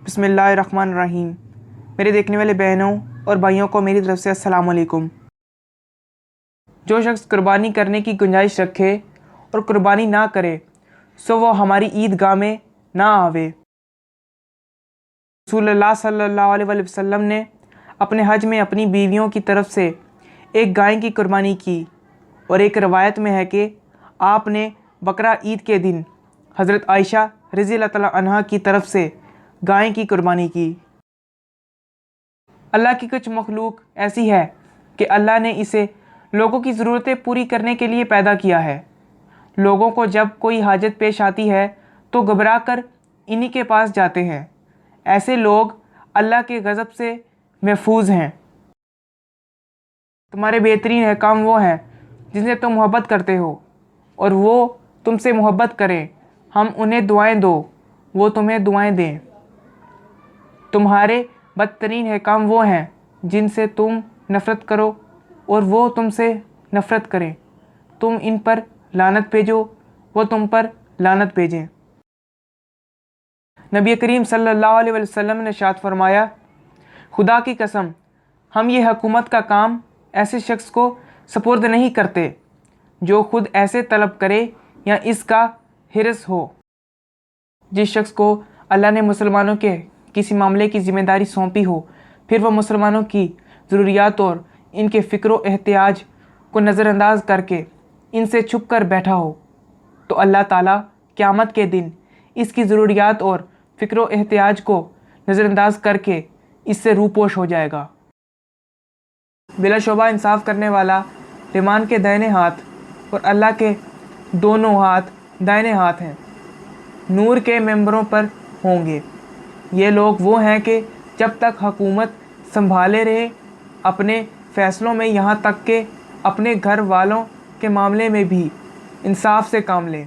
بسم اللہ الرحمن الرحیم۔ میرے دیکھنے والے بہنوں اور بھائیوں کو میری طرف سے السلام علیکم۔ جو شخص قربانی کرنے کی گنجائش رکھے اور قربانی نہ کرے سو وہ ہماری عیدگاہ میں نہ آوے۔ رسول اللہ صلی اللہ علیہ وسلم نے اپنے حج میں اپنی بیویوں کی طرف سے ایک گائے کی قربانی کی، اور ایک روایت میں ہے کہ آپ نے بقرہ عید کے دن حضرت عائشہ رضی اللہ تعالیٰ عنہا کی طرف سے گائے کی قربانی کی۔ اللہ کی کچھ مخلوق ایسی ہے کہ اللہ نے اسے لوگوں کی ضرورتیں پوری کرنے کے لیے پیدا کیا ہے۔ لوگوں کو جب کوئی حاجت پیش آتی ہے تو گھبرا کر انہی کے پاس جاتے ہیں۔ ایسے لوگ اللہ کے غضب سے محفوظ ہیں۔ تمہارے بہترین احکام وہ ہیں جن سے تم محبت کرتے ہو اور وہ تم سے محبت کریں۔ ہم انہیں دعائیں دو، وہ تمہیں دعائیں دیں۔ تمہارے بدترین احکام وہ ہیں جن سے تم نفرت کرو اور وہ تم سے نفرت کریں۔ تم ان پر لعنت بھیجو، وہ تم پر لعنت بھیجیں۔ نبی کریم صلی اللہ علیہ وسلم نے ارشاد فرمایا، خدا کی قسم ہم یہ حکومت کا کام ایسے شخص کو سپرد نہیں کرتے جو خود ایسے طلب کرے یا اس کا حرص ہو۔ جس شخص کو اللہ نے مسلمانوں کے کسی معاملے کی ذمہ داری سونپی ہو، پھر وہ مسلمانوں کی ضروریات اور ان کے فکر و احتیاج کو نظر انداز کر کے ان سے چھپ کر بیٹھا ہو، تو اللہ تعالیٰ قیامت کے دن اس کی ضروریات اور فکر و احتیاج کو نظر انداز کر کے اس سے روپوش ہو جائے گا۔ بلا شبہ انصاف کرنے والا رحمان کے دائیں ہاتھ اور اللہ کے دونوں ہاتھ دائیں ہاتھ ہیں، نور کے ممبروں پر ہوں گے۔ یہ لوگ وہ ہیں کہ جب تک حکومت سنبھالے رہے اپنے فیصلوں میں، یہاں تک کہ اپنے گھر والوں کے معاملے میں بھی انصاف سے کام لیں۔